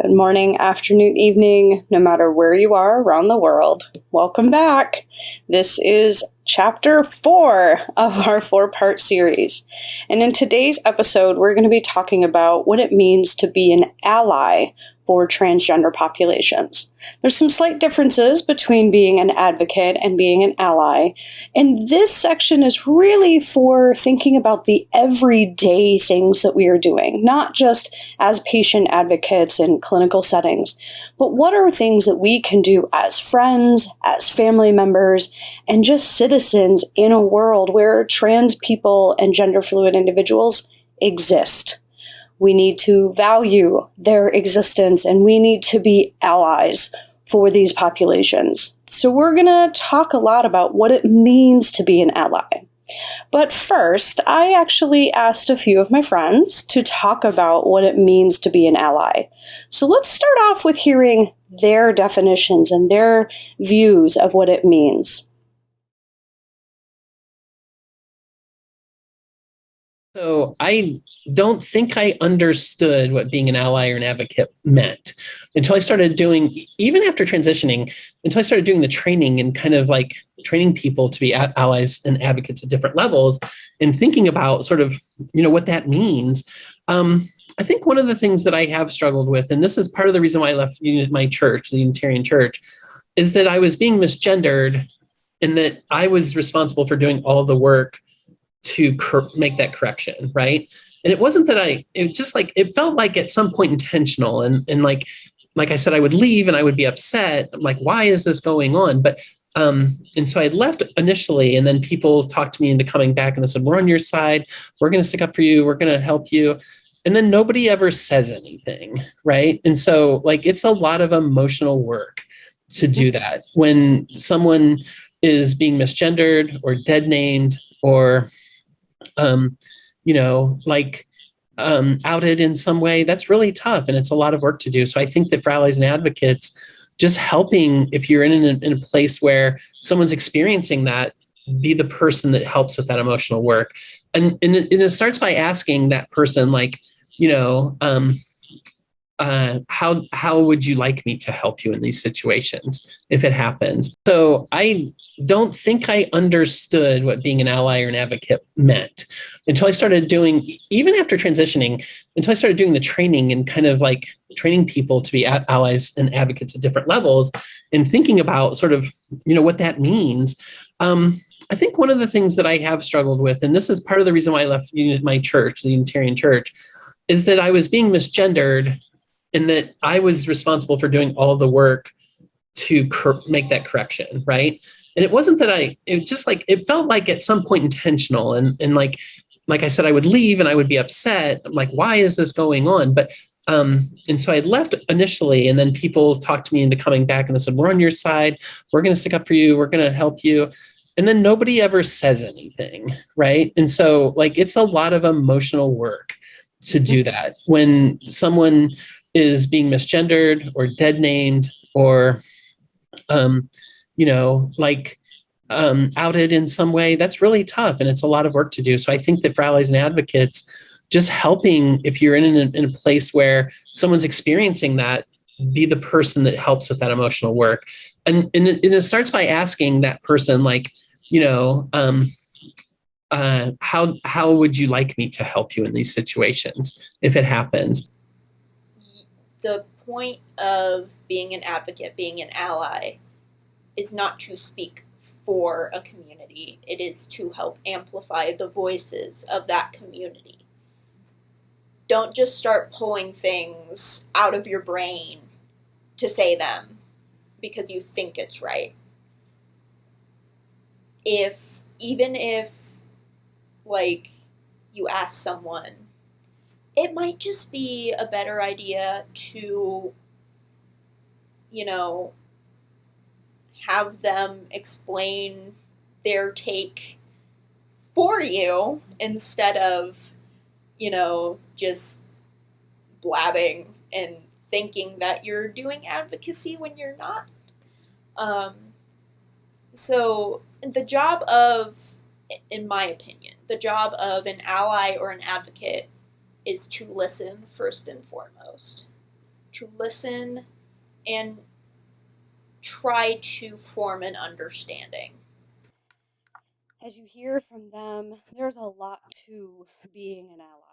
Good morning, afternoon, evening, no matter where you are around the world. Welcome back. This is chapter 4 of our 4-part series. And in today's episode, we're going to be talking about what it means to be an ally for transgender populations. There's some slight differences between being an advocate and being an ally, and this section is really for thinking about the everyday things that we are doing, not just as patient advocates in clinical settings, but what are things that we can do as friends, as family members, and just citizens in a world where trans people and gender fluid individuals exist. We need to value their existence, and we need to be allies for these populations. So we're going to talk a lot about what it means to be an ally. But first, I actually asked a few of my friends to talk about what it means to be an ally. So let's start off with hearing their definitions and their views of what it means. So I don't think I understood what being an ally or an advocate meant until I started doing, even after transitioning, until I started doing the training and kind of like training people to be allies and advocates at different levels and thinking about sort of, what that means. I think one of the things that I have struggled with, and this is part of the reason why I left my church, the Unitarian Church, is that I was being misgendered and that I was responsible for doing all of the work to make that correction, right? And it wasn't that it felt like at some point intentional. And like I said, I would leave and I would be upset. I'm like, why is this going on? But and so I had left initially, and then people talked to me into coming back and they said, we're on your side. We're going to stick up for you. We're going to help you. And then nobody ever says anything, right? And so it's a lot of emotional work to do that. When someone is being misgendered or dead named or outed in some way, that's really tough. And it's a lot of work to do. So I think that for allies and advocates, just helping, if you're in a place where someone's experiencing that, be the person that helps with that emotional work. And it starts by asking that person, how would you like me to help you in these situations if it happens? So I don't think I understood what being an ally or an advocate meant until I started doing, even after transitioning, until I started doing the training and kind of like training people to be allies and advocates at different levels and thinking about sort of, what that means. I think one of the things that I have struggled with, and this is part of the reason why I left my church, the Unitarian Church, is that I was being misgendered and that I was responsible for doing all of the work to make that correction, right? And it wasn't that it felt like at some point intentional. And like I said, I would leave and I would be upset. I'm like, why is this going on? But and so I left initially, and then people talked to me into coming back and they said, we're on your side. We're going to stick up for you. We're going to help you. And then nobody ever says anything, right? And so it's a lot of emotional work to do that. When someone is being misgendered or dead named or outed in some way, that's really tough. And it's a lot of work to do. So I think that for allies and advocates, just helping, if you're in a place where someone's experiencing that, be the person that helps with that emotional work. And it starts by asking that person, how would you like me to help you in these situations if it happens? The point of being an advocate, being an ally, is not to speak for a community. It is to help amplify the voices of that community. Don't just start pulling things out of your brain to say them because you think it's right. Even if you ask someone, it might just be a better idea to, have them explain their take for you instead of, just blabbing and thinking that you're doing advocacy when you're not. So the job of, in my opinion, the job of an ally or an advocate is to listen first and foremost. to listen and try to form an understanding. As you hear from them, there's a lot to being an ally.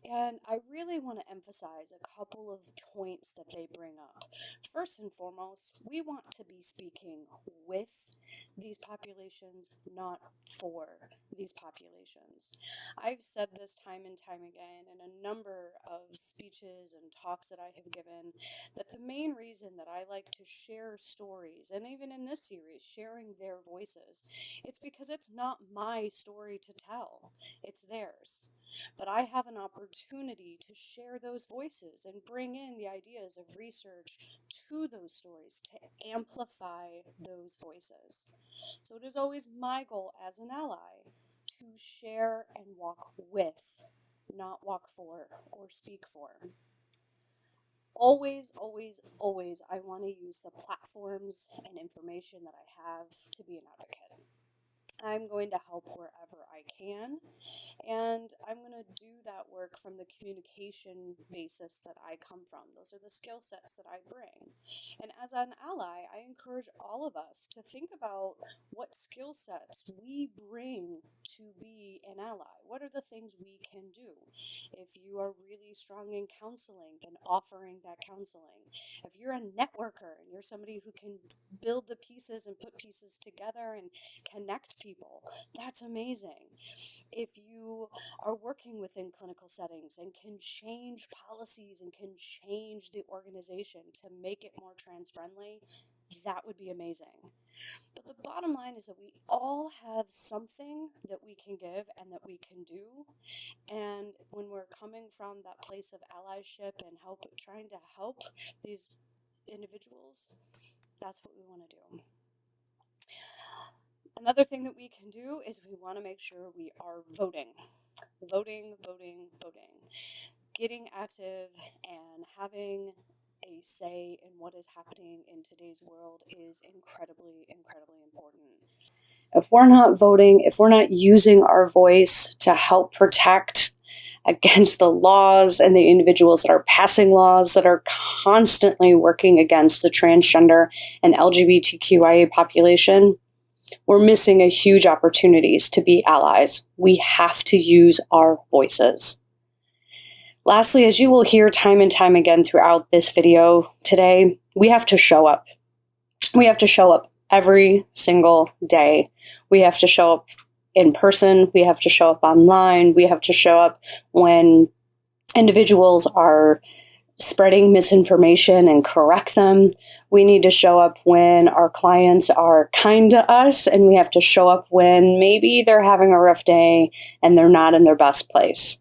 And I really want to emphasize a couple of points that they bring up. First and foremost, we want to be speaking with these populations, not for these populations. I've said this time and time again in a number of speeches and talks that I have given, that the main reason that I like to share stories, and even in this series, sharing their voices, it's because it's not my story to tell, it's theirs. But I have an opportunity to share those voices and bring in the ideas of research to those stories to amplify those voices. So it is always my goal as an ally to share and walk with, not walk for or speak for. Always, always, always, I want to use the platforms and information that I have to be an advocate. I'm going to help wherever I can, and I'm going to do that work from the communication basis that I come from. Those are the skill sets that I bring. And as an ally, I encourage all of us to think about what skill sets we bring to be an ally. What are the things we can do? If you are really strong in counseling, then offering that counseling. If you're a networker and you're somebody who can build the pieces and put pieces together and connect people, that's amazing. If you are working within clinical settings and can change policies and can change the organization to make it more trans-friendly, that would be amazing. But the bottom line is that we all have something that we can give and that we can do. And when we're coming from that place of allyship and trying to help these individuals, that's what we want to do. Another thing that we can do is we want to make sure we are voting. Voting. Getting active and having a say in what is happening in today's world is incredibly, incredibly important. If we're not voting, if we're not using our voice to help protect against the laws and the individuals that are passing laws that are constantly working against the transgender and LGBTQIA population, we're missing a huge opportunities to be allies. We have to use our voices. Lastly, as you will hear time and time again throughout this video today, we have to show up. We have to show up every single day. We have to show up in person. We have to show up online. We have to show up when individuals are spreading misinformation and correct them. We need to show up when our clients are kind to us, and we have to show up when maybe they're having a rough day and they're not in their best place.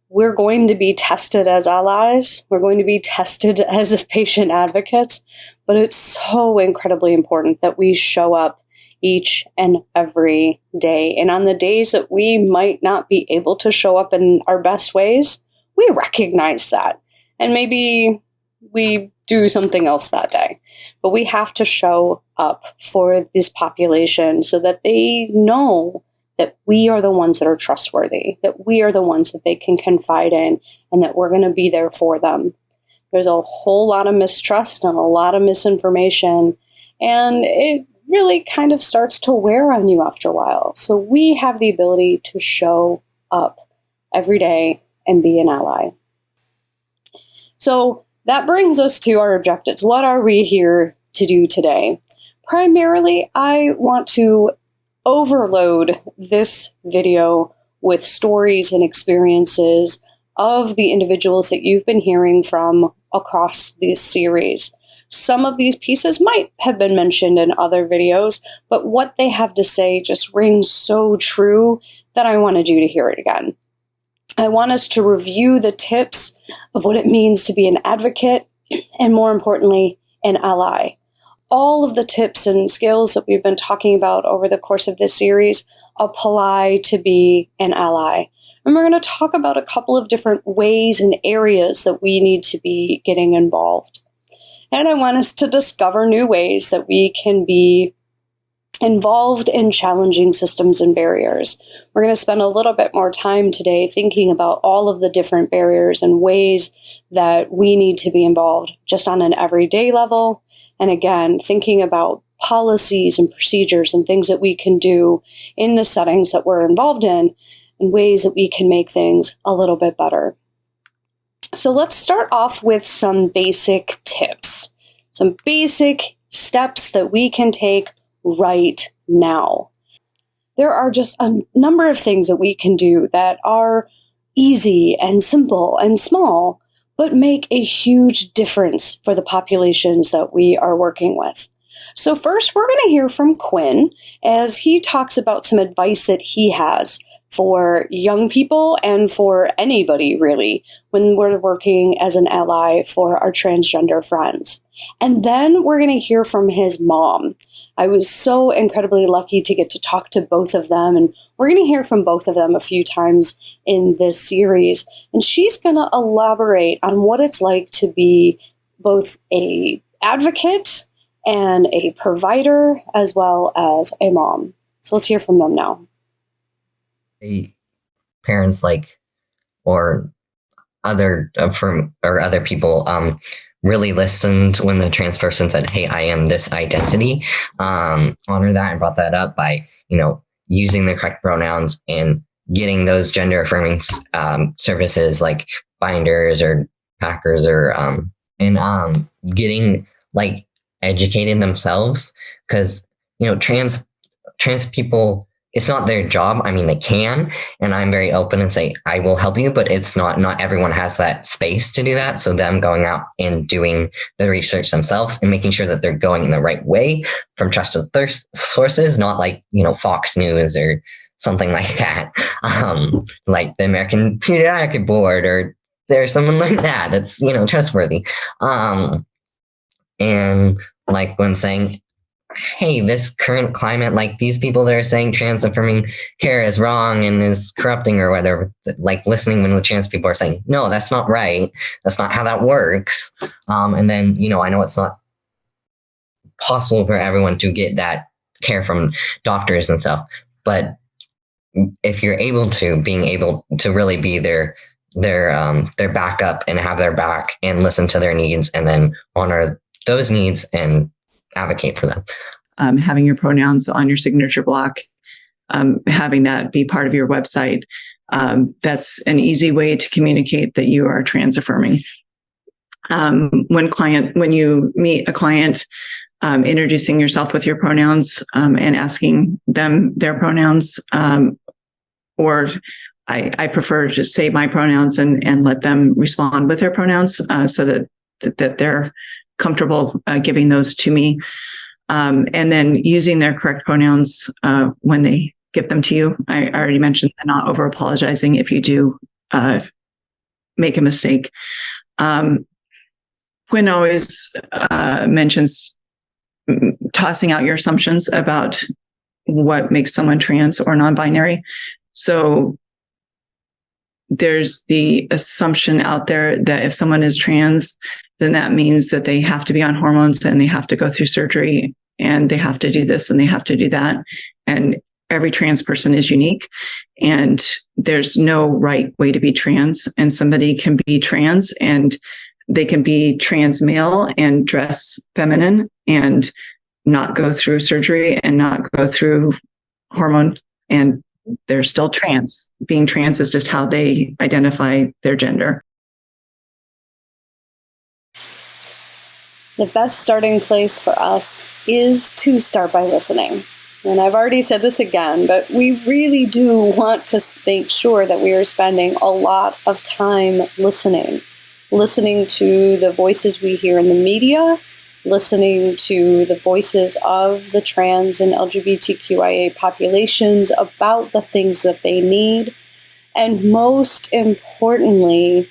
We're going to be tested as allies. We're going to be tested as patient advocates, but it's so incredibly important that we show up each and every day. And on the days that we might not be able to show up in our best ways, we recognize that. And maybe we do something else that day. But we have to show up for this population so that they know that we are the ones that are trustworthy, that we are the ones that they can confide in, and that we're going to be there for them. There's a whole lot of mistrust and a lot of misinformation, and it really kind of starts to wear on you after a while. So we have the ability to show up every day and be an ally. So that brings us to our objectives. What are we here to do today? Primarily, I want to overload this video with stories and experiences of the individuals that you've been hearing from across this series. Some of these pieces might have been mentioned in other videos, but what they have to say just rings so true that I wanted you to hear it again. I want us to review the tips of what it means to be an advocate and, more importantly, an ally. All of the tips and skills that we've been talking about over the course of this series apply to be an ally. And we're going to talk about a couple of different ways and areas that we need to be getting involved. And I want us to discover new ways that we can be involved in challenging systems and barriers. We're going to spend a little bit more time today thinking about all of the different barriers and ways that we need to be involved just on an everyday level. And again, thinking about policies and procedures and things that we can do in the settings that we're involved in and ways that we can make things a little bit better. So let's start off with some basic tips, some basic steps that we can take right now. There are just a number of things that we can do that are easy and simple and small, but make a huge difference for the populations that we are working with. So first, we're going to hear from Quinn as he talks about some advice that he has for young people and for anybody really when we're working as an ally for our transgender friends. And then we're going to hear from his mom. I was so incredibly lucky to get to talk to both of them, and we're going to hear from both of them a few times in this series. And she's going to elaborate on what it's like to be both an advocate and a provider as well as a mom. So let's hear from them now. Parents or other people really listened when the trans person said, "Hey, I am this identity." Honor that and brought that up by using the correct pronouns and getting those gender affirming services like binders or packers or and getting educated themselves, because trans people, it's not their job. I mean, they can, and I'm very open and say, I will help you, but it's not everyone has that space to do that. So them going out and doing the research themselves and making sure that they're going in the right way from trusted sources, not Fox News or something like that. Like the American Pediatric Board, or there's someone like that that's, trustworthy. And when saying, hey, this current climate, these people that are saying trans affirming care is wrong and is corrupting or whatever, listening when the trans people are saying, no, that's not right. That's not how that works. And then, I know it's not possible for everyone to get that care from doctors and stuff, but if you're being able to really be their backup and have their back and listen to their needs and then honor those needs and advocate for them. Having your pronouns on your signature block, having that be part of your website, that's an easy way to communicate that you are trans affirming. When you meet a client, introducing yourself with your pronouns and asking them their pronouns, or I prefer to say my pronouns and let them respond with their pronouns so that they're comfortable giving those to me, and then using their correct pronouns when they give them to you. I already mentioned not over apologizing if you do make a mistake. Quinn always mentions tossing out your assumptions about what makes someone trans or non-binary. So there's the assumption out there that if someone is trans, then that means that they have to be on hormones and they have to go through surgery and they have to do this and they have to do that. And every trans person is unique and there's no right way to be trans. And somebody can be trans and they can be trans male and dress feminine and not go through surgery and not go through hormone, and they're still trans. Being trans is just how they identify their gender. The best starting place for us is to start by listening. And I've already said this again, but we really do want to make sure that we are spending a lot of time listening to the voices we hear in the media, listening to the voices of the trans and LGBTQIA populations about the things that they need, and most importantly,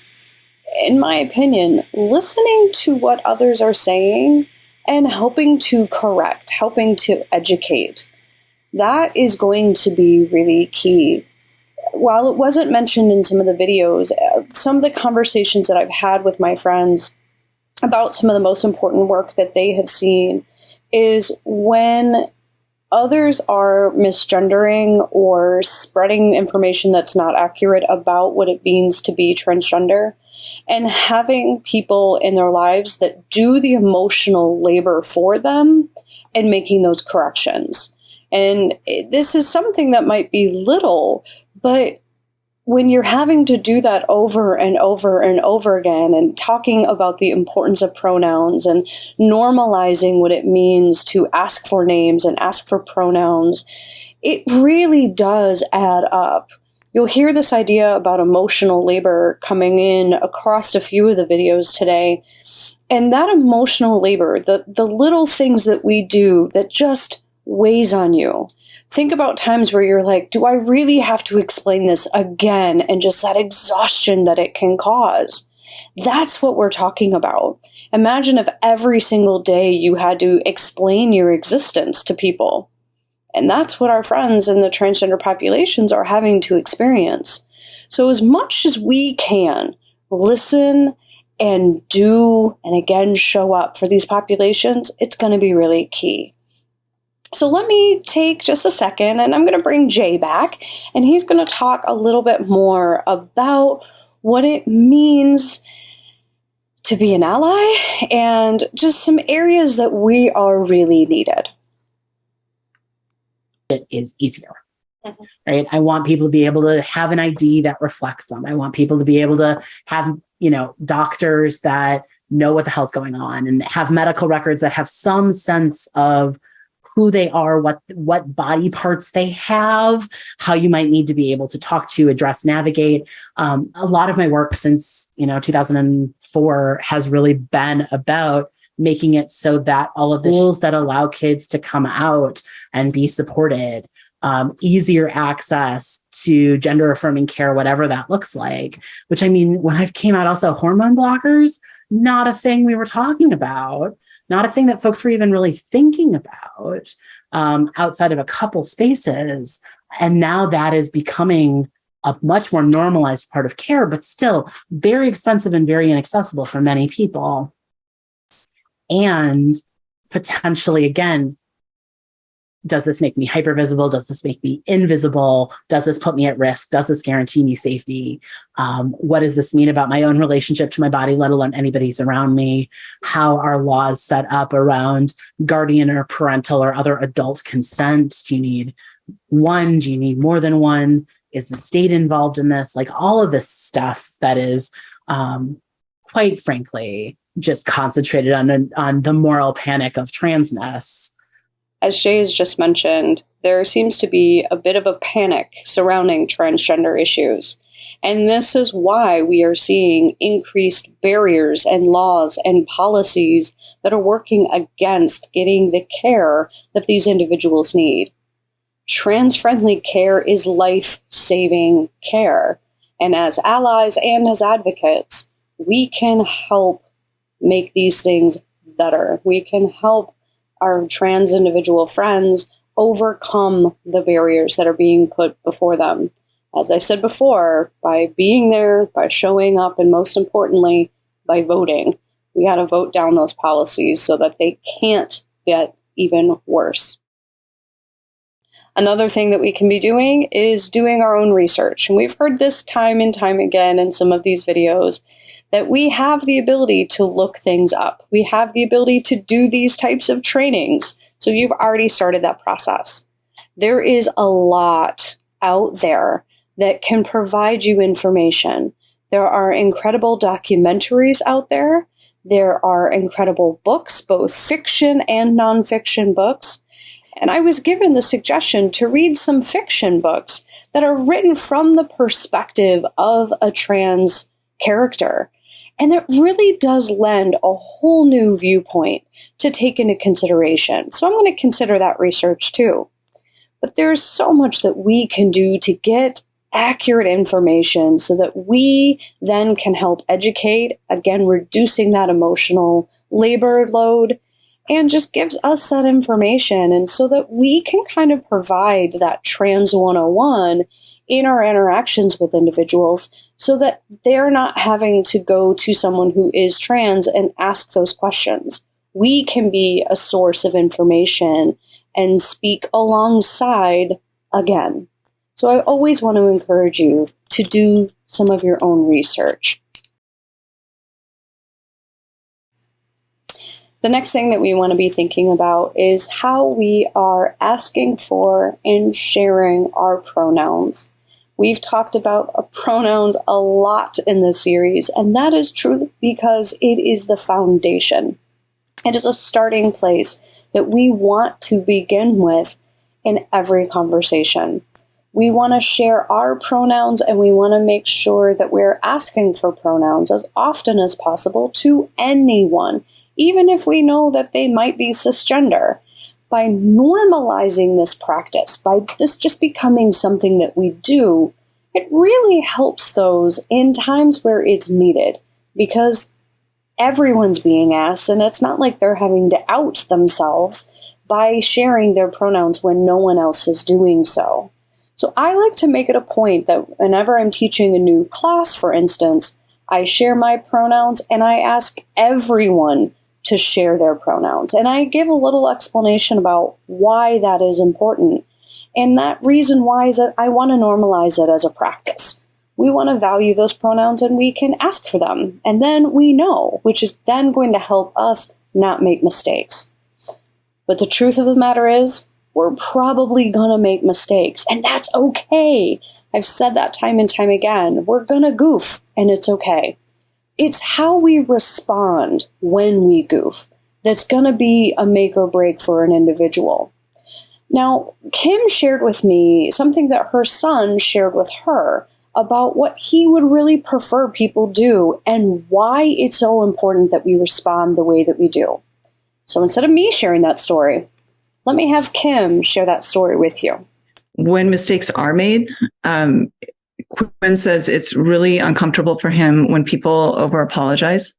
in my opinion, listening to what others are saying and helping to correct, helping to educate. That is going to be really key. While it wasn't mentioned in some of the videos, some of the conversations that I've had with my friends about some of the most important work that they have seen is when Others are misgendering or spreading information that's not accurate about what it means to be transgender, and having people in their lives that do the emotional labor for them and making those corrections. And this is something that might be little, but when you're having to do that over and over and over again, and talking about the importance of pronouns and normalizing what it means to ask for names and ask for pronouns, it really does add up. You'll hear this idea about emotional labor coming in across a few of the videos today. And that emotional labor, the little things that we do that just weighs on you. Think about times where you're like, do I really have to explain this again? And just that exhaustion that it can cause. That's what we're talking about. Imagine if every single day you had to explain your existence to people. And that's what our friends in the transgender populations are having to experience. So as much as we can, listen and do, and again, show up for these populations, it's going to be really key. So let me take just a second, and I'm going to bring Jay back, and he's going to talk a little bit more about what it means to be an ally and just some areas that we are really needed. It is easier, right? I want people to be able to have an ID that reflects them. I want people to be able to have, doctors that know what the hell's going on and have medical records that have some sense of who they are, what body parts they have, how you might need to be able to talk to, address, navigate. A lot of my work since 2004 has really been about making it so that all of the tools that allow kids to come out and be supported, easier access to gender affirming care, whatever that looks like. Which, I mean, when I came out, also hormone blockers, not a thing we were talking about. Not a thing that folks were even really thinking about outside of a couple spaces. And now that is becoming a much more normalized part of care, but still very expensive and very inaccessible for many people. And potentially, again, does this make me hypervisible? Does this make me invisible? Does this put me at risk? Does this guarantee me safety? What does this mean about my own relationship to my body, let alone anybody's around me? How are laws set up around guardian or parental or other adult consent? Do you need one? Do you need more than one? Is the state involved in this? Like all of this stuff that is, quite frankly, just concentrated on the moral panic of transness. As Shay has just mentioned, there seems to be a bit of a panic surrounding transgender issues. And this is why we are seeing increased barriers and laws and policies that are working against getting the care that these individuals need. Trans-friendly care is life-saving care. And as allies and as advocates, we can help make these things better. We can help our trans individual friends overcome the barriers that are being put before them. As I said before, by being there, by showing up, and most importantly, by voting. We got to vote down those policies so that they can't get even worse. Another thing that we can be doing is doing our own research. And we've heard this time and time again in some of these videos, that we have the ability to look things up. We have the ability to do these types of trainings. So you've already started that process. There is a lot out there that can provide you information. There are incredible documentaries out there. There are incredible books, both fiction and nonfiction books. And I was given the suggestion to read some fiction books that are written from the perspective of a trans character. And it really does lend a whole new viewpoint to take into consideration. So I'm going to consider that research too. But there's so much that we can do to get accurate information so that we then can help educate, again, reducing that emotional labor load, and just gives us that information. And so that we can kind of provide that Trans 101 in our interactions with individuals so that they're not having to go to someone who is trans and ask those questions. We can be a source of information and speak alongside again. So I always want to encourage you to do some of your own research. The next thing that we want to be thinking about is how we are asking for and sharing our pronouns. We've talked about pronouns a lot in this series, and that is true because it is the foundation. It is a starting place that we want to begin with in every conversation. We want to share our pronouns, and we want to make sure that we're asking for pronouns as often as possible to anyone, even if we know that they might be cisgender. By normalizing this practice, by this just becoming something that we do, it really helps those in times where it's needed, because everyone's being asked, and it's not like they're having to out themselves by sharing their pronouns when no one else is doing so. So I like to make it a point that whenever I'm teaching a new class, for instance, I share my pronouns and I ask everyone to share their pronouns. And I give a little explanation about why that is important. And that reason why is that I want to normalize it as a practice. We want to value those pronouns and we can ask for them. And then we know, which is then going to help us not make mistakes. But the truth of the matter is, we're probably going to make mistakes, and that's okay. I've said that time and time again. We're going to goof, and it's okay. It's how we respond when we goof that's going to be a make or break for an individual. Now, Kim shared with me something that her son shared with her about what he would really prefer people do and why it's so important that we respond the way that we do. So instead of me sharing that story, let me have Kim share that story with you. When mistakes are made, Quinn says it's really uncomfortable for him when people over apologize.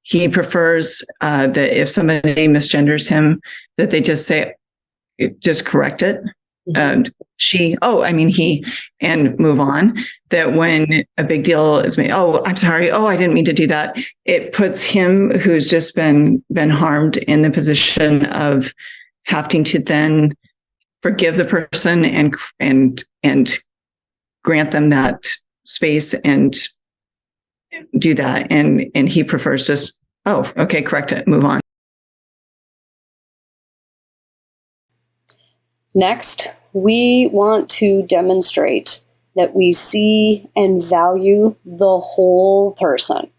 He prefers that if somebody misgenders him, that they just say, just correct it. He, and move on. That when a big deal is made, oh, I'm sorry. Oh, I didn't mean to do that. It puts him, who's just been harmed, in the position of having to then forgive the person and grant them that space and do that. And he prefers just, oh, okay, correct it, move on. Next, we want to demonstrate that we see and value the whole person.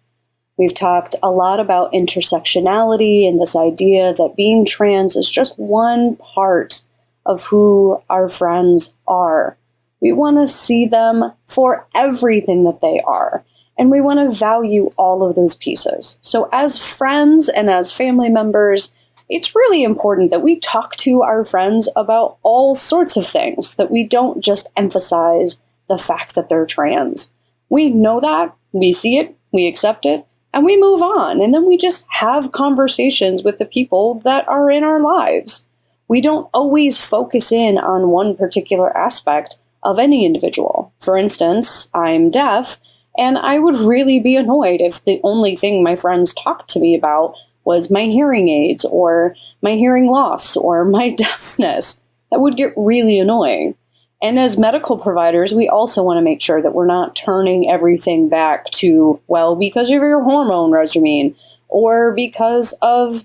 We've talked a lot about intersectionality and this idea that being trans is just one part of who our friends are. We want to see them for everything that they are, and we want to value all of those pieces. So as friends and as family members, it's really important that we talk to our friends about all sorts of things, that we don't just emphasize the fact that they're trans. We know that, we see it, we accept it, and we move on. And then we just have conversations with the people that are in our lives. We don't always focus in on one particular aspect of any individual. For instance, I'm deaf, and I would really be annoyed if the only thing my friends talked to me about was my hearing aids or my hearing loss or my deafness. That would get really annoying. And as medical providers, we also want to make sure that we're not turning everything back to, well, because of your hormone regimen or because of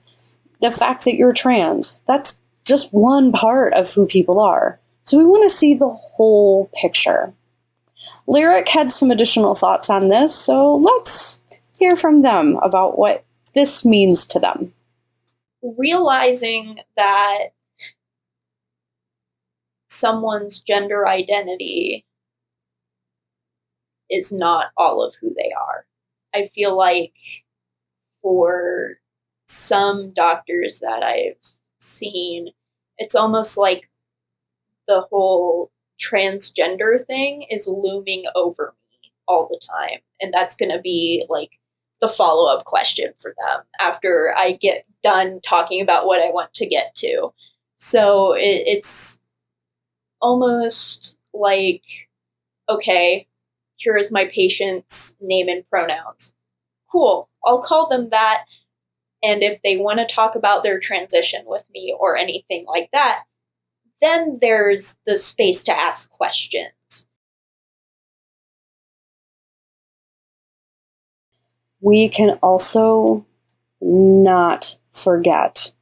the fact that you're trans. That's just one part of who people are. So we want to see the whole picture. Lyric had some additional thoughts on this, so let's hear from them about what this means to them. Realizing that someone's gender identity is not all of who they are. I feel like for some doctors that I've seen, it's almost like the whole transgender thing is looming over me all the time. And that's going to be like the follow-up question for them after I get done talking about what I want to get to. So it's almost like, okay, here is my patient's name and pronouns. Cool, I'll call them that. And if they want to talk about their transition with me or anything like that, then there's the space to ask questions. We can also not forget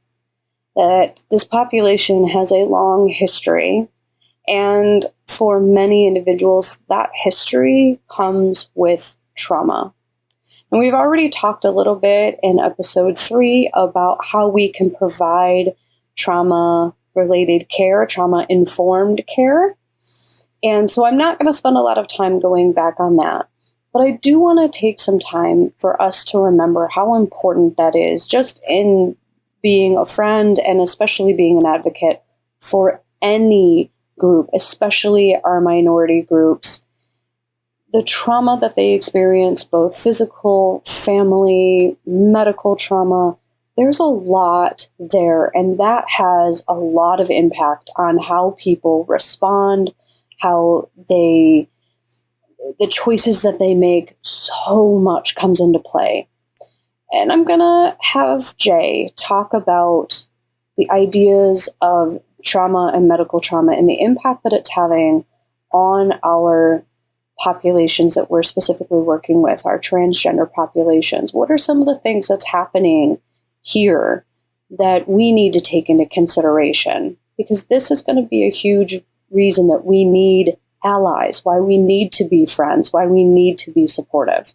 that this population has a long history, and for many individuals, that history comes with trauma. And we've already talked a little bit in episode 3 about how we can provide trauma-related care, trauma-informed care. And so I'm not going to spend a lot of time going back on that. But I do want to take some time for us to remember how important that is, just in being a friend and especially being an advocate for any group, especially our minority groups. The trauma that they experience, both physical, family, medical trauma, there's a lot there, and that has a lot of impact on how people respond, how the choices that they make. So much comes into play. And I'm going to have Jay talk about the ideas of trauma and medical trauma and the impact that it's having on our populations that we're specifically working with, our transgender populations. What are some of the things that's happening here that we need to take into consideration? Because this is going to be a huge reason that we need allies, why we need to be friends, why we need to be supportive.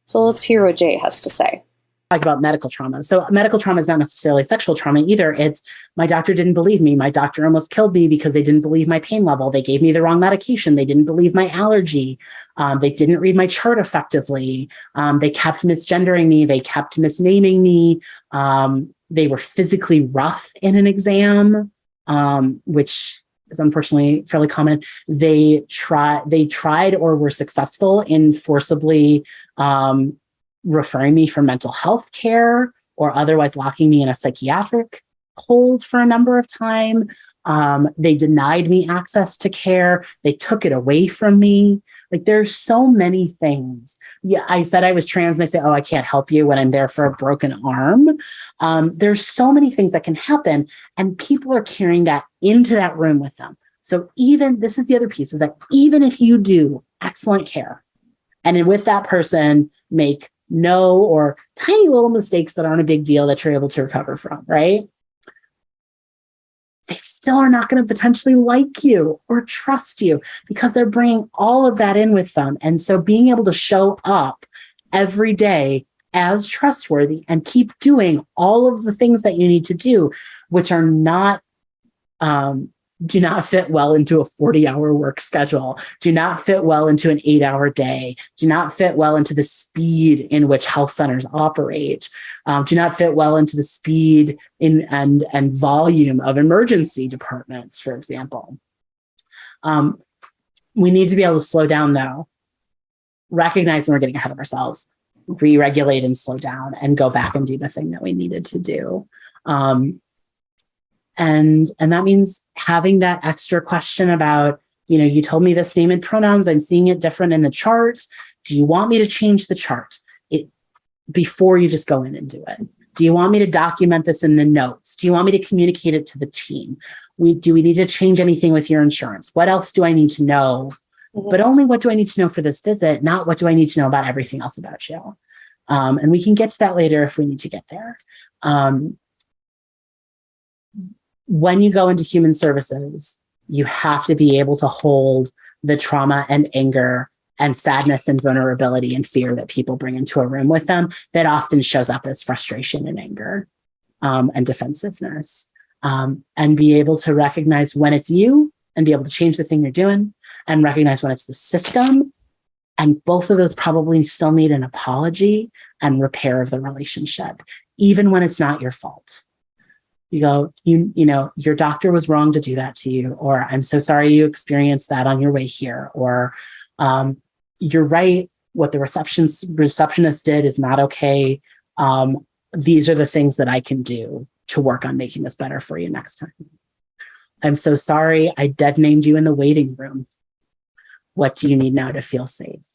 So let's hear what Jay has to say. Talk about medical trauma. So medical trauma is not necessarily sexual trauma either. It's my doctor didn't believe me. My doctor almost killed me because they didn't believe my pain level. They gave me the wrong medication. They didn't believe my allergy. They didn't read my chart effectively. They kept misgendering me. They kept misnaming me. They were physically rough in an exam, which is unfortunately fairly common. They tried or were successful in forcibly referring me for mental health care or otherwise locking me in a psychiatric hold for a number of time. They denied me access to care. They took it away from me. Like, there's so many things. Yeah, I said I was trans and they say, oh, I can't help you when I'm there for a broken arm. There's so many things that can happen, and people are carrying that into that room with them. So this is the other piece, is that even if you do excellent care and with that person make no or tiny little mistakes that aren't a big deal that you're able to recover from, right? They still are not going to potentially like you or trust you because they're bringing all of that in with them. And so being able to show up every day as trustworthy and keep doing all of the things that you need to do, which are not, do not fit well into a 40-hour work schedule, do not fit well into an 8-hour day, do not fit well into the speed in which health centers operate, do not fit well into the speed in and volume of emergency departments, for example. We need to be able to slow down, though, recognize when we're getting ahead of ourselves, re-regulate and slow down, and go back and do the thing that we needed to do. And that means having that extra question about, you told me this name and pronouns, I'm seeing it different in the chart. Do you want me to change the chart before you just go in and do it? Do you want me to document this in the notes? Do you want me to communicate it to the team? Do we need to change anything with your insurance? What else do I need to know? Mm-hmm. But only what do I need to know for this visit, not what do I need to know about everything else about you. And we can get to that later if we need to get there. When you go into human services, you have to be able to hold the trauma and anger and sadness and vulnerability and fear that people bring into a room with them that often shows up as frustration and anger and defensiveness, and be able to recognize when it's you and be able to change the thing you're doing, and recognize when it's the system. And both of those probably still need an apology and repair of the relationship, even when it's not your fault. You go, your doctor was wrong to do that to you, or I'm so sorry you experienced that on your way here, or you're right, what the receptionist did is not okay. These are the things that I can do to work on making this better for you next time. I'm so sorry I dead named you in the waiting room. What do you need now to feel safe?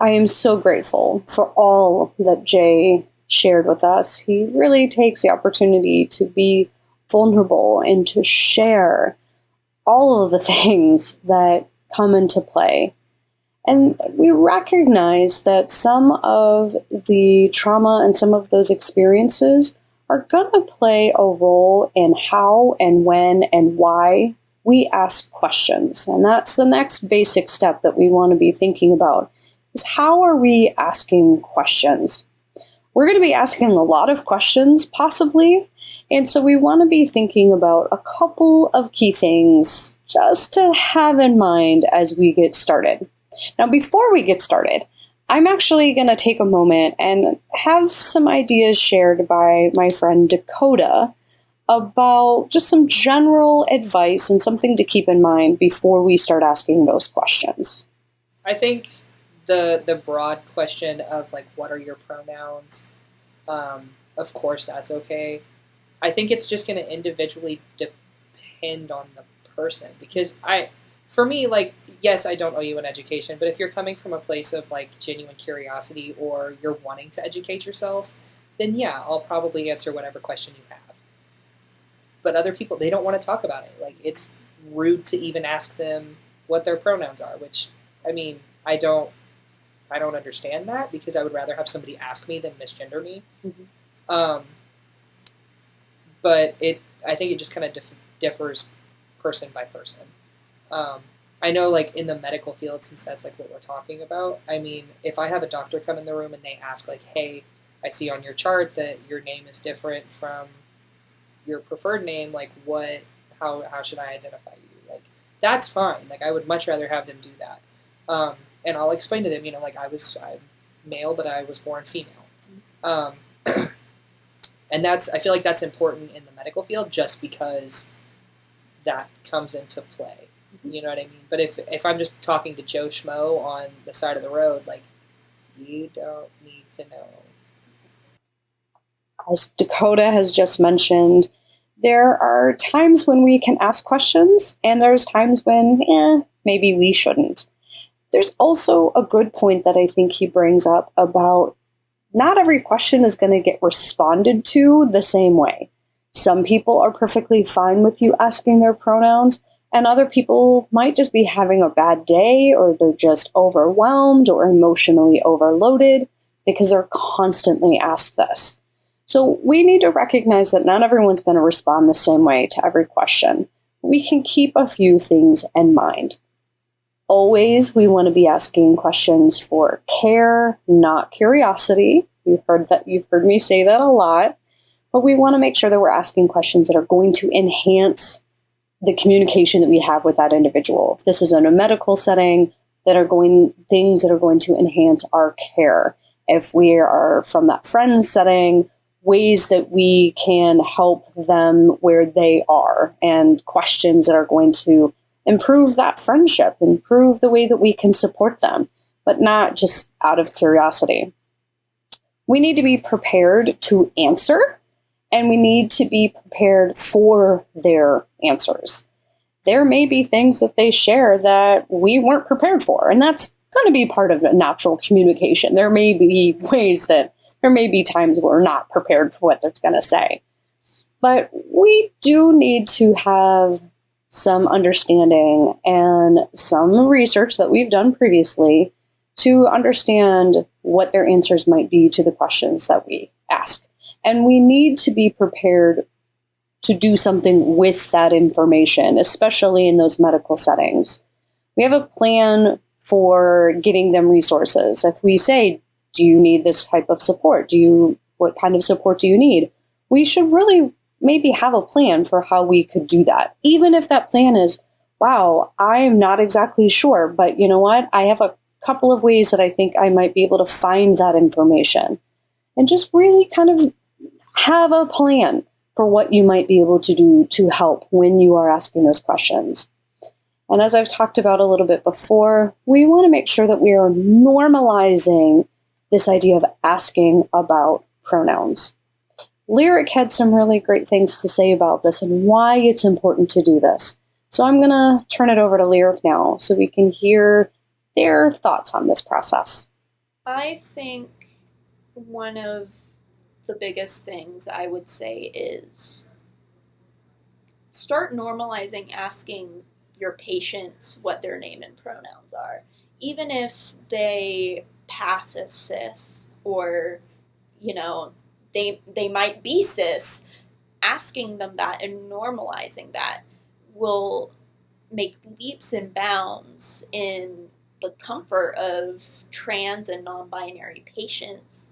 I am so grateful for all that Jay shared with us. He really takes the opportunity to be vulnerable and to share all of the things that come into play. And we recognize that some of the trauma and some of those experiences are going to play a role in how and when and why we ask questions. And that's the next basic step that we want to be thinking about, is how are we asking questions? We're going to be asking a lot of questions, possibly. And so we want to be thinking about a couple of key things just to have in mind as we get started. Now, before we get started, I'm actually going to take a moment and have some ideas shared by my friend Dakota about just some general advice and something to keep in mind before we start asking those questions. I think the broad question of like, what are your pronouns? Of course, that's okay. I think it's just going to individually depend on the person, because for me, like, yes, I don't owe you an education, but if you're coming from a place of like genuine curiosity or you're wanting to educate yourself, then yeah, I'll probably answer whatever question you have. But other people, they don't want to talk about it. Like, it's rude to even ask them what their pronouns are, which, I mean, I don't understand that, because I would rather have somebody ask me than misgender me. Mm-hmm. But I think it just kind of differs person by person. I know, like, in the medical field, since that's like what we're talking about, I mean, if I have a doctor come in the room and they ask, like, hey, I see on your chart that your name is different from your preferred name, like, how should I identify you? Like, that's fine. Like, I would much rather have them do that. And I'll explain to them, you know, like, I'm male, but I was born female. And I feel like that's important in the medical field, just because that comes into play. You know what I mean? But if I'm just talking to Joe Schmo on the side of the road, like, you don't need to know. As Dakota has just mentioned, there are times when we can ask questions, and there's times when, maybe we shouldn't. There's also a good point that I think he brings up about not every question is going to get responded to the same way. Some people are perfectly fine with you asking their pronouns, and other people might just be having a bad day, or they're just overwhelmed or emotionally overloaded because they're constantly asked this. So we need to recognize that not everyone's going to respond the same way to every question. We can keep a few things in mind. Always, we want to be asking questions for care, not curiosity. You've heard me say that a lot, but we want to make sure that we're asking questions that are going to enhance the communication that we have with that individual. If this is in a medical setting, things that are going to enhance our care. If we are from that friend setting, ways that we can help them where they are, and questions that are going to improve that friendship, improve the way that we can support them, but not just out of curiosity. We need to be prepared to answer, and we need to be prepared for their answers. There may be things that they share that we weren't prepared for, and that's going to be part of natural communication. There may be times where we're not prepared for what they're going to say. But we do need to have some understanding and some research that we've done previously to understand what their answers might be to the questions that we ask. And we need to be prepared to do something with that information, especially in those medical settings. We have a plan for getting them resources. If we say, do you need this type of support? What kind of support do you need? We should really maybe have a plan for how we could do that. Even if that plan is, wow, I'm not exactly sure, but you know what? I have a couple of ways that I think I might be able to find that information. And just really kind of have a plan for what you might be able to do to help when you are asking those questions. And as I've talked about a little bit before, we want to make sure that we are normalizing this idea of asking about pronouns. Lyric had some really great things to say about this and why it's important to do this. So I'm going to turn it over to Lyric now so we can hear their thoughts on this process. I think one of the biggest things I would say is start normalizing asking your patients what their name and pronouns are. Even if they pass as cis, or, you know, they might be cis, asking them that and normalizing that will make leaps and bounds in the comfort of trans and non-binary patients.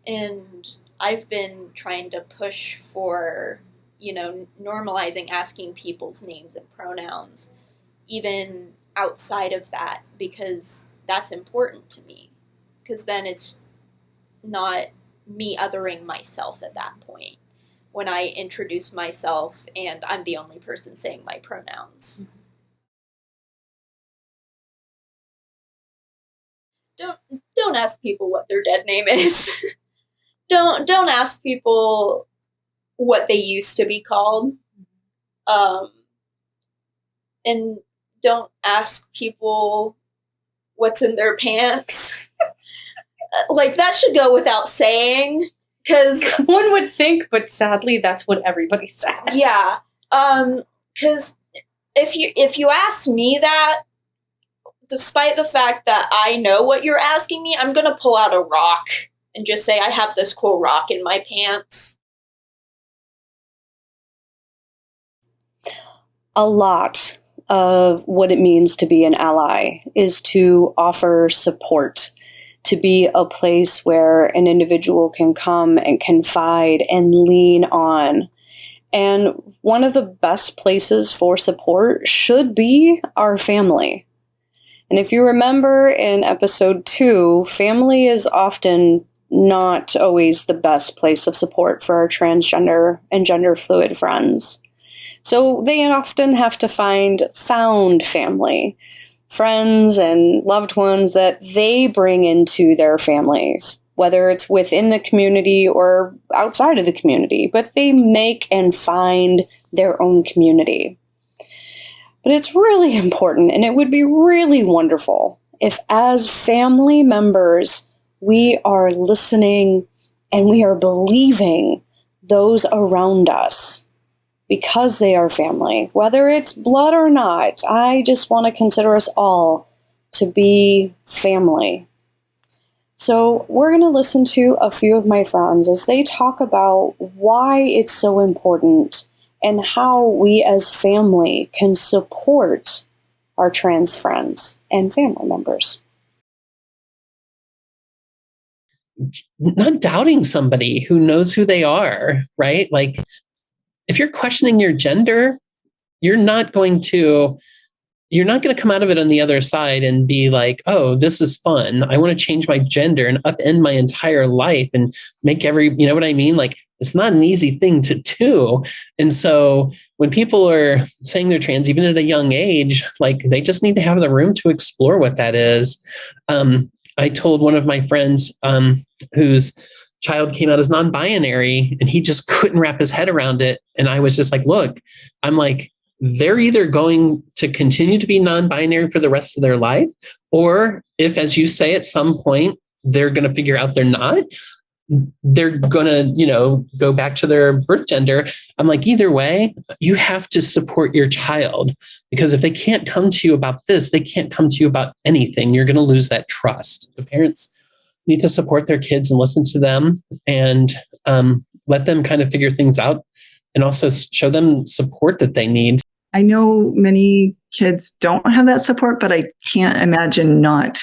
And I've been trying to push for, you know, normalizing asking people's names and pronouns, even outside of that, because that's important to me. Because then it's not me othering myself at that point when I introduce myself and I'm the only person saying my pronouns. Don't ask people what their dead name is. don't ask people what they used to be called. And don't ask people what's in their pants. Like, that should go without saying, because One would think, but sadly, that's what everybody says. yeah, because if you ask me that, despite the fact that I know what you're asking me, I'm gonna pull out a rock and just say I have this cool rock in my pants. A lot of what it means to be an ally is to offer support, to be a place where an individual can come and confide and lean on. And one of the best places for support should be our family. And if you remember in episode 2, family is often not always the best place of support for our transgender and gender fluid friends. So they often have to find found family, friends and loved ones that they bring into their families, whether it's within the community or outside of the community, but they make and find their own community. But it's really important, and it would be really wonderful if, as family members, we are listening and we are believing those around us, because they are family, whether it's blood or not. I just want to consider us all to be family. So we're going to listen to a few of my friends as they talk about why it's so important and how we as family can support our trans friends and family members. Not doubting somebody who knows who they are, right? Like, if you're questioning your gender, you're not going to come out of it on the other side and be like, oh, this is fun. I want to change my gender and upend my entire life and make you know what I mean? Like, it's not an easy thing to do. And so when people are saying they're trans, even at a young age, like, they just need to have the room to explore what that is. I told one of my friends whose child came out as non-binary, and he just couldn't wrap his head around it. And I was just like, look, I'm like, they're either going to continue to be non-binary for the rest of their life, or if, as you say, at some point, they're going to figure out they're not, they're going to, you know, go back to their birth gender. I'm like, either way, you have to support your child, because if they can't come to you about this, they can't come to you about anything. You're going to lose that trust. The parents need to support their kids and listen to them, and let them kind of figure things out, and also show them support that they need. I know many kids don't have that support, but I can't imagine not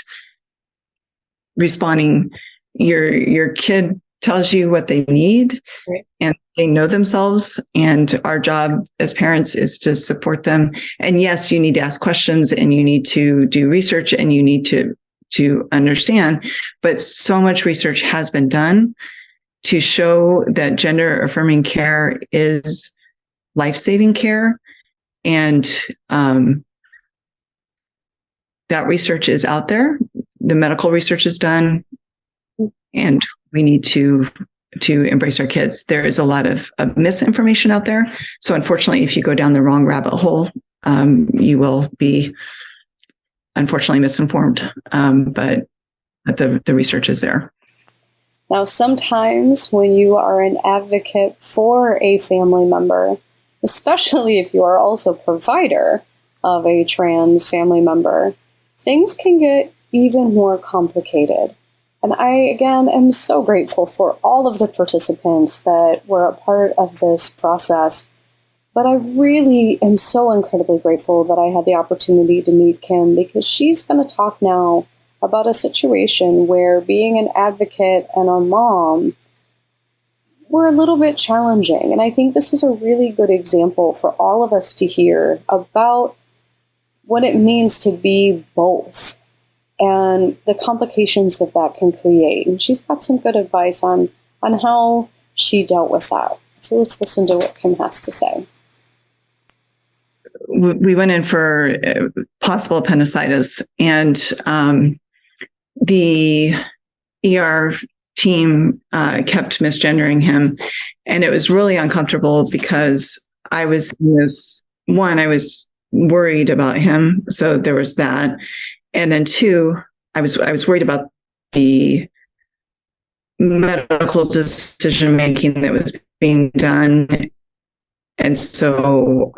responding. Your kid tells you what they need, right, and they know themselves. And our job as parents is to support them. And yes, you need to ask questions, and you need to do research, and you need to understand. But so much research has been done to show that gender affirming care is life-saving care. And that research is out there. The medical research is done, and we need to embrace our kids. There is a lot of misinformation out there. So unfortunately, if you go down the wrong rabbit hole, you will be unfortunately misinformed. But the research is there. Now, sometimes when you are an advocate for a family member, especially if you are also provider of a trans family member, things can get even more complicated. And I, again, am so grateful for all of the participants that were a part of this process. But I really am so incredibly grateful that I had the opportunity to meet Kim, because she's going to talk now about a situation where being an advocate and a mom were a little bit challenging. And I think this is a really good example for all of us to hear about what it means to be both and the complications that that can create. And she's got some good advice on how she dealt with that. So let's listen to what Kim has to say. We went in for possible appendicitis, and the ER team kept misgendering him. And it was really uncomfortable because I was worried about him. So there was that. And then two, I was worried about the medical decision making that was being done. And so,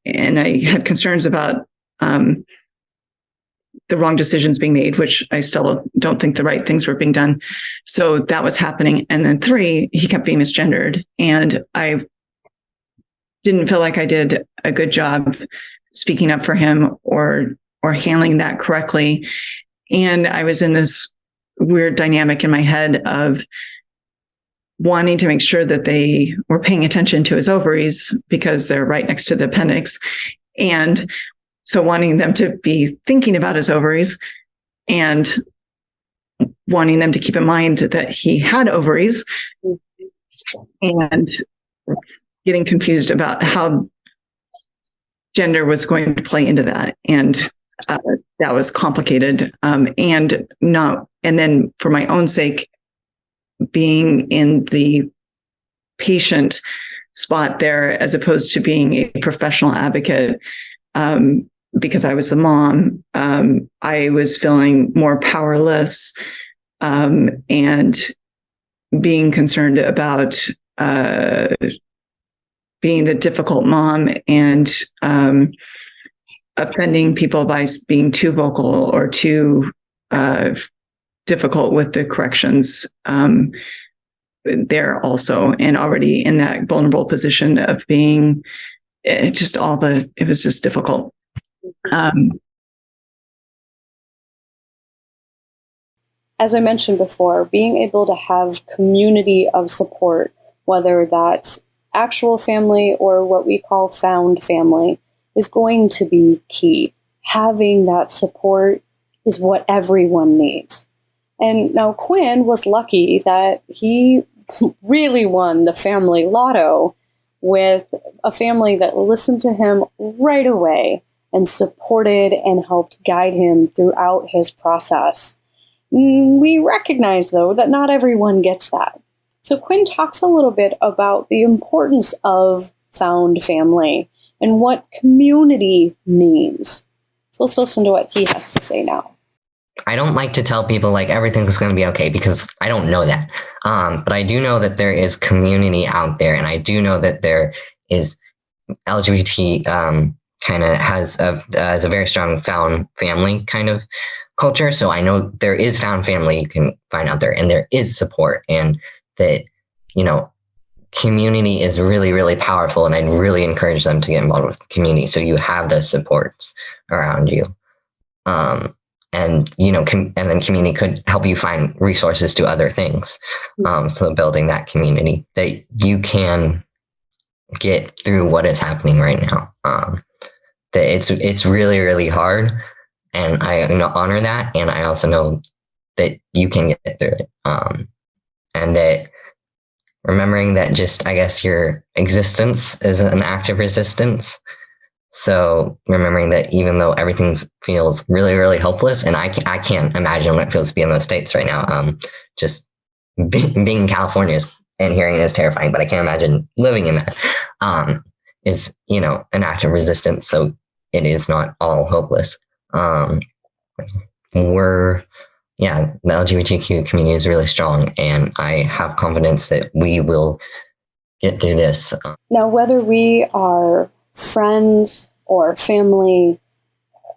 and I had concerns about the wrong decisions being made, which I still don't think the right things were being done. So that was happening. And then three, he kept being misgendered. And I didn't feel like I did a good job speaking up for him or handling that correctly. And I was in this weird dynamic in my head of wanting to make sure that they were paying attention to his ovaries because they're right next to the appendix. And so wanting them to be thinking about his ovaries and wanting them to keep in mind that he had ovaries, and getting confused about how gender was going to play into that. And that was complicated. And then for my own sake, being in the patient spot there as opposed to being a professional advocate, because I was the mom, I was feeling more powerless, and being concerned about being the difficult mom and offending people by being too vocal or too difficult with the corrections there also, and already in that vulnerable position of being it was just difficult. As I mentioned before, being able to have community of support, whether that's actual family or what we call found family, is going to be key. Having that support is what everyone needs. And now Quinn was lucky that he really won the family lotto with a family that listened to him right away and supported and helped guide him throughout his process. We recognize, though, that not everyone gets that. So Quinn talks a little bit about the importance of found family and what community means. So let's listen to what he has to say now. I don't like to tell people like everything's going to be okay because I don't know that. But I do know that there is community out there, and I do know that there is LGBT kind of has a very strong found family kind of culture. So I know there is found family you can find out there, and there is support, and that, community is really, really powerful. And I'd really encourage them to get involved with the community so you have those supports around you. And then community could help you find resources to other things. So building that community that you can get through what is happening right now. That it's really, really hard, and I honor that, and I also know that you can get through it. And that remembering that just, I guess, your existence is an act of resistance. So remembering that even though everything feels really, really hopeless, and I can't imagine what it feels to be in those states right now. Just being in California and hearing it is terrifying, but I can't imagine living in that. Is an act of resistance. So it is not all hopeless. The LGBTQ community is really strong, and I have confidence that we will get through this. Now, whether we are friends or family,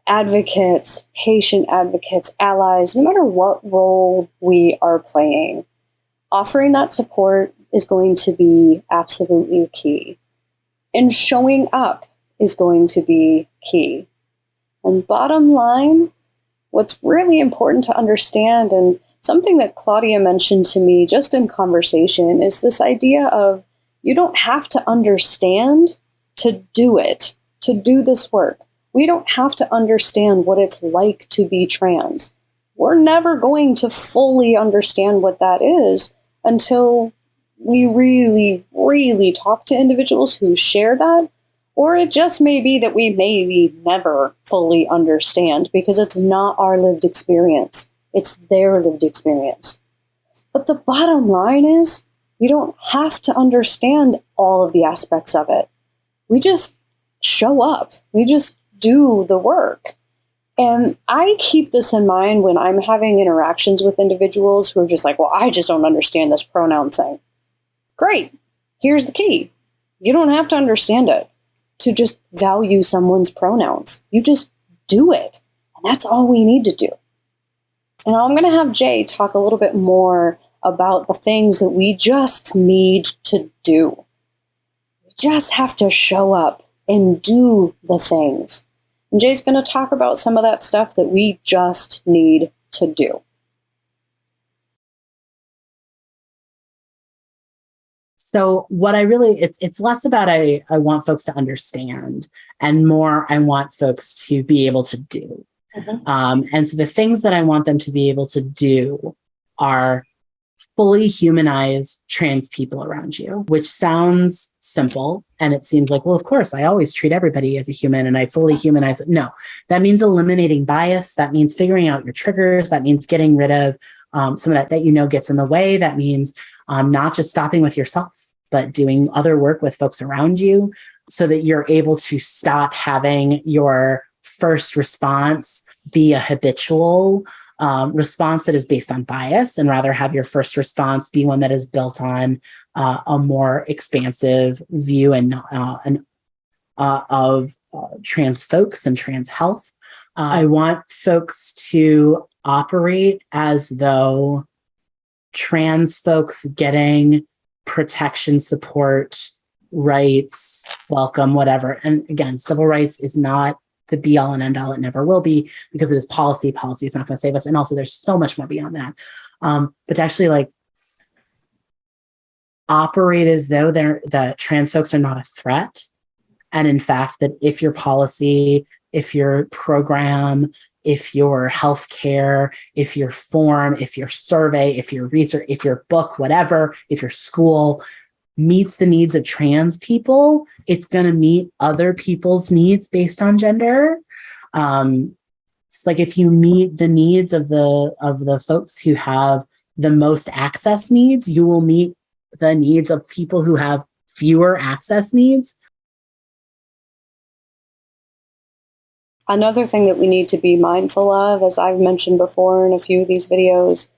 advocates, patient advocates, allies, no matter what role we are playing, offering that support is going to be absolutely key. And showing up is going to be key. And bottom line, what's really important to understand, and something that Claudia mentioned to me just in conversation, is this idea of you don't have to understand to do it, to do this work. We don't have to understand what it's like to be trans. We're never going to fully understand what that is until we really, really talk to individuals who share that. Or it just may be that we maybe never fully understand because it's not our lived experience. It's their lived experience. But the bottom line is, we don't have to understand all of the aspects of it. We just show up. We just do the work. And I keep this in mind when I'm having interactions with individuals who are just like, well, I just don't understand this pronoun thing. Great. Here's the key. You don't have to understand it to just value someone's pronouns. You just do it. And that's all we need to do. And I'm going to have Jay talk a little bit more about the things that we just need to do. We just have to show up and do the things. And Jay's going to talk about some of that stuff that we just need to do. So what I really, it's less about I want folks to understand and more I want folks to be able to do. And so the things that I want them to be able to do are fully humanize trans people around you, which sounds simple. And it seems like, well, of course, I always treat everybody as a human and I fully humanize it. No, that means eliminating bias. That means figuring out your triggers. That means getting rid of some of that gets in the way. That means not just stopping with yourself, but doing other work with folks around you so that you're able to stop having your first response be a habitual response that is based on bias and rather have your first response be one that is built on a more expansive view of trans folks and trans health. I want folks to operate as though trans folks getting protection, support, rights, welcome, whatever. And again, civil rights is not the be all and end all. It never will be because it is policy. Policy is not going to save us. And also there's so much more beyond that. But to actually operate as though that trans folks are not a threat. And in fact, that if your policy, if your program, if your healthcare, if your form, if your survey, if your research, if your book, whatever, if your school meets the needs of trans people, it's going to meet other people's needs based on gender. It's like if you meet the needs of the folks who have the most access needs, you will meet the needs of people who have fewer access needs. Another thing that we need to be mindful of, as I've mentioned before in a few of these videos,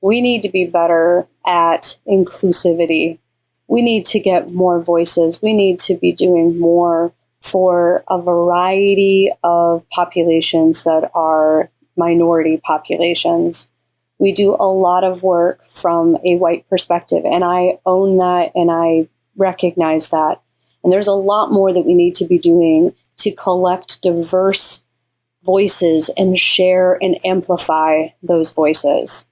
we need to be better at inclusivity. We need to get more voices. We need to be doing more for a variety of populations that are minority populations. We do a lot of work from a white perspective, and I own that and I recognize that. And there's a lot more that we need to be doing to collect diverse voices and share and amplify those voices.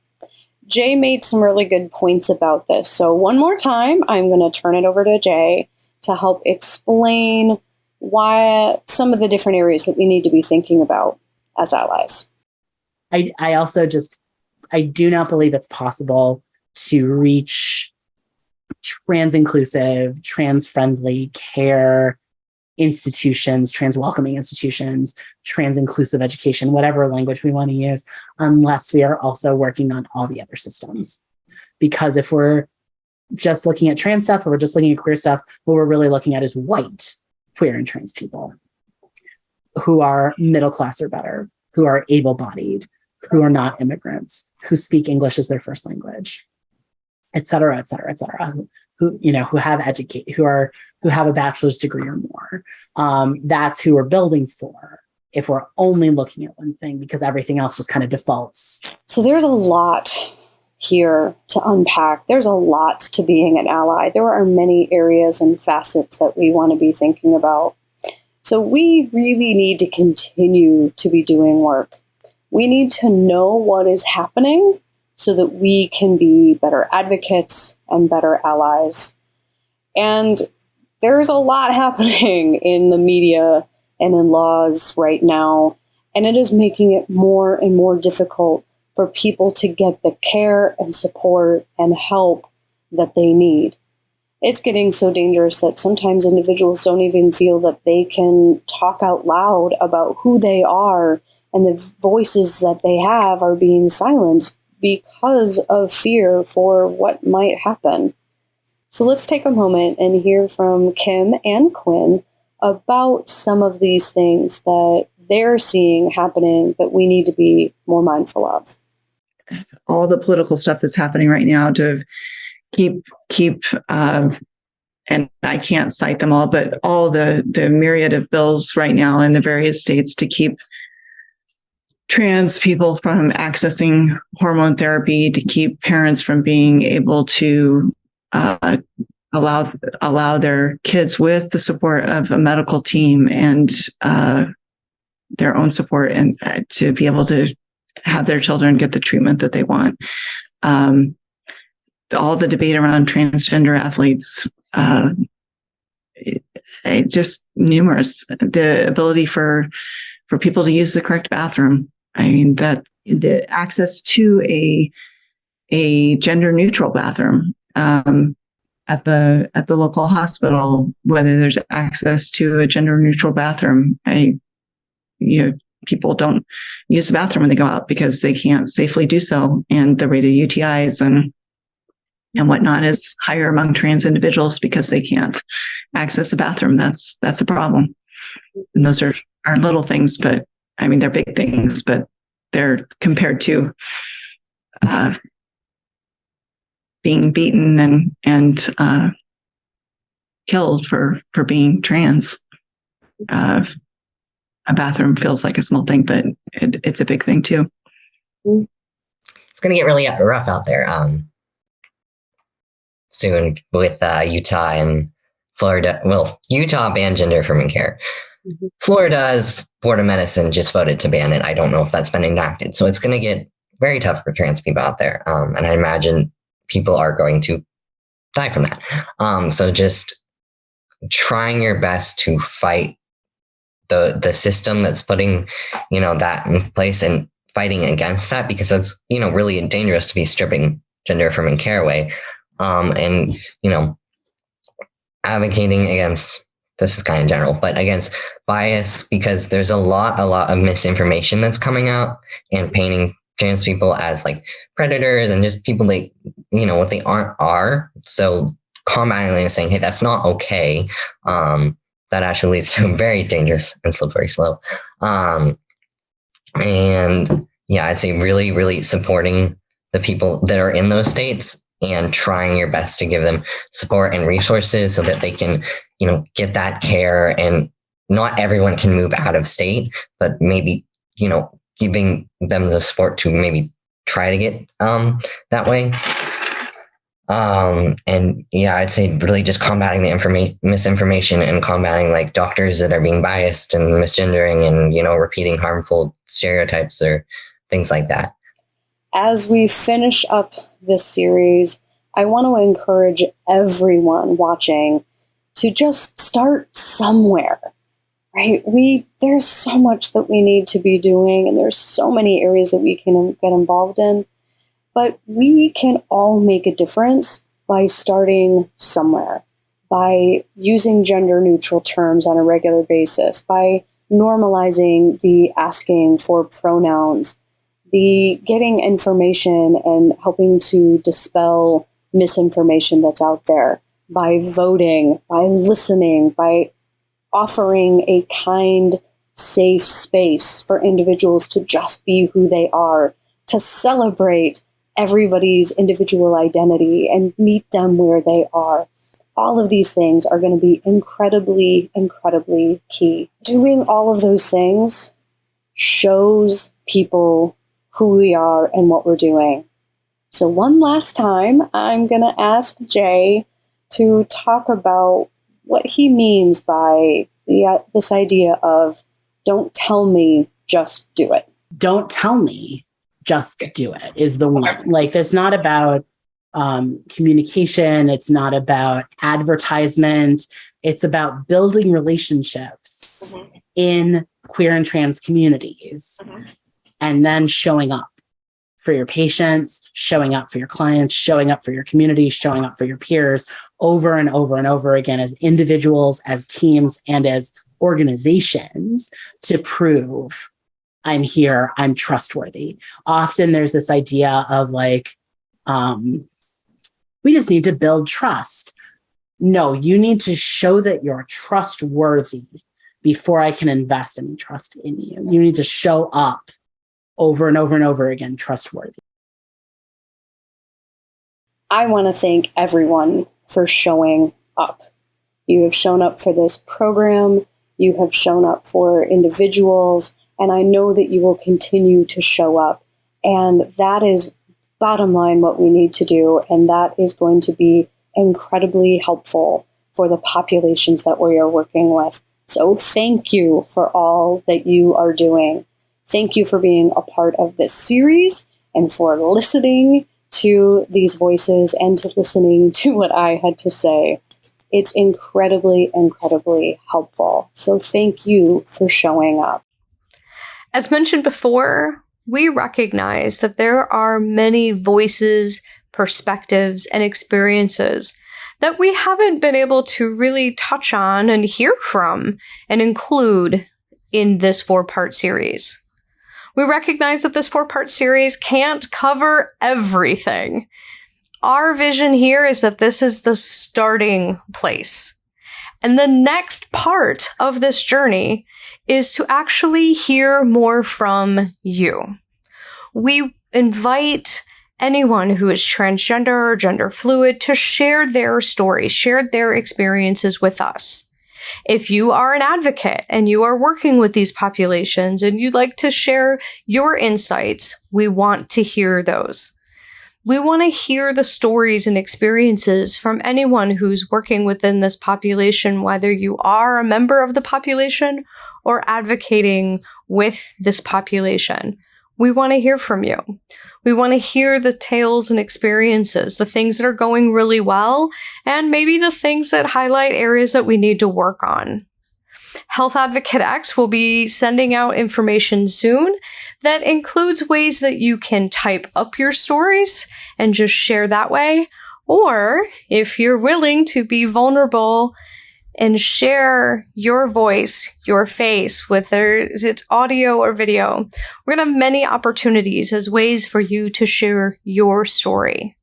Jay made some really good points about this. So one more time, I'm going to turn it over to Jay to help explain why some of the different areas that we need to be thinking about as allies. I also I do not believe it's possible to reach trans-inclusive, trans-friendly care institutions, trans-welcoming institutions, trans-inclusive education, whatever language we want to use, unless we are also working on all the other systems. Because if we're just looking at trans stuff or we're just looking at queer stuff, what we're really looking at is white, queer, and trans people who are middle class or better, who are able-bodied, who are not immigrants, who speak English as their first language, et cetera, who have who have a bachelor's degree or more. That's who we're building for if we're only looking at one thing, because everything else just kind of defaults. So there's a lot here to unpack. There's a lot to being an ally. There are many areas and facets that we want to be thinking about. So we really need to continue to be doing work. We need to know what is happening so that we can be better advocates and better allies. And there's a lot happening in the media and in laws right now, and it is making it more and more difficult for people to get the care and support and help that they need. It's getting so dangerous that sometimes individuals don't even feel that they can talk out loud about who they are, and the voices that they have are being silenced because of fear for what might happen. So let's take a moment and hear from Kim and Quinn about some of these things that they're seeing happening that we need to be more mindful of. All the political stuff that's happening right now to keep and I can't cite them all, but all the myriad of bills right now in the various states to keep trans people from accessing hormone therapy, to keep parents from being able to allow their kids with the support of a medical team and their own support, and to be able to have their children get the treatment that they want. All the debate around transgender athletes, just numerous. The ability for people to use the correct bathroom. I mean, that the access to a gender neutral bathroom at the local hospital, whether there's access to a gender neutral bathroom. People don't use the bathroom when they go out because they can't safely do so, and the rate of UTIs and whatnot is higher among trans individuals because they can't access a bathroom. That's a problem. And those are little things, but I mean, they're big things, but they're compared to being beaten and killed for being trans. A bathroom feels like a small thing, but it's a big thing too. It's going to get really rough out there soon with Utah and Florida. Well, Utah banned gender affirming care. Mm-hmm. Florida's Board of Medicine just voted to ban it. I don't know if that's been enacted. So it's going to get very tough for trans people out there. And I imagine people are going to die from that. So just trying your best to fight the system that's putting, that in place, and fighting against that, because it's, really dangerous to be stripping gender affirming care away. And advocating against, this is kind of general, but against bias, because there's a lot of misinformation that's coming out and painting trans people as like predators and just people they, what they are. So combating and saying, hey, that's not okay. That actually leads to a very dangerous and slippery slope. And yeah, I'd say really, really supporting the people that are in those states and trying your best to give them support and resources so that they can, get that care. And not everyone can move out of state, but maybe, giving them the support to maybe try to get that way. And yeah, I'd say really just combating the misinformation and combating like doctors that are being biased and misgendering and, repeating harmful stereotypes or things like that. As we finish up this series, I want to encourage everyone watching to just start somewhere, right? There's so much that we need to be doing, and there's so many areas that we can get involved in, but we can all make a difference by starting somewhere, by using gender neutral terms on a regular basis, by normalizing the asking for pronouns, the getting information and helping to dispel misinformation that's out there, by voting, by listening, by offering a kind, safe space for individuals to just be who they are, to celebrate everybody's individual identity and meet them where they are. All of these things are going to be incredibly, incredibly key. Doing all of those things shows people who we are and what we're doing. So one last time, I'm going to ask Jay to talk about what he means by this idea of don't tell me, just do it. Don't tell me, just do it is the one. Like, there's not about communication. It's not about advertisement. It's about building relationships in queer and trans communities, and then showing up for your patients, showing up for your clients, showing up for your community, showing up for your peers over and over and over again as individuals, as teams, and as organizations to prove I'm here, I'm trustworthy. Often there's this idea of like, we just need to build trust. No, you need to show that you're trustworthy before I can invest any trust in you. You need to show up over and over and over again, trustworthy. I want to thank everyone for showing up. You have shown up for this program. You have shown up for individuals. And I know that you will continue to show up. And that is bottom line what we need to do. And that is going to be incredibly helpful for the populations that we are working with. So thank you for all that you are doing. Thank you for being a part of this series and for listening to these voices and to listening to what I had to say. It's incredibly, incredibly helpful. So thank you for showing up. As mentioned before, we recognize that there are many voices, perspectives, and experiences that we haven't been able to really touch on and hear from and include in this 4-part series. We recognize that this 4-part series can't cover everything. Our vision here is that this is the starting place. And the next part of this journey is to actually hear more from you. We invite anyone who is transgender or gender fluid to share their story, share their experiences with us. If you are an advocate and you are working with these populations and you'd like to share your insights, we want to hear those. We want to hear the stories and experiences from anyone who's working within this population, whether you are a member of the population or advocating with this population. We want to hear from you. We want to hear the tales and experiences, the things that are going really well, and maybe the things that highlight areas that we need to work on. Health Advocate X will be sending out information soon that includes ways that you can type up your stories and just share that way. Or if you're willing to be vulnerable and share your voice, your face, whether it's audio or video, we're going to have many opportunities as ways for you to share your story.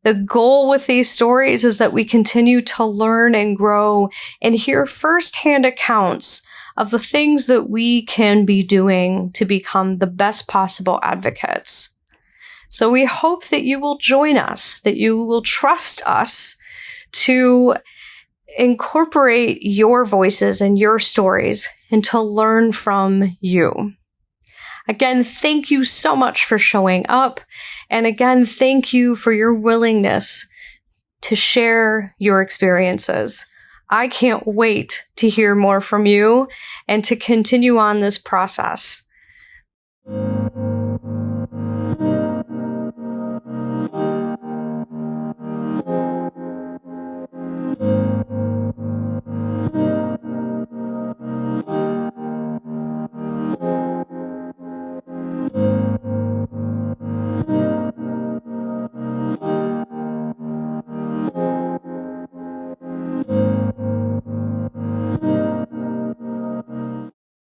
The goal with these stories is that we continue to learn and grow and hear firsthand accounts of the things that we can be doing to become the best possible advocates. So we hope that you will join us, that you will trust us to incorporate your voices and your stories and to learn from you. Again, thank you so much for showing up. And again, thank you for your willingness to share your experiences. I can't wait to hear more from you and to continue on this process.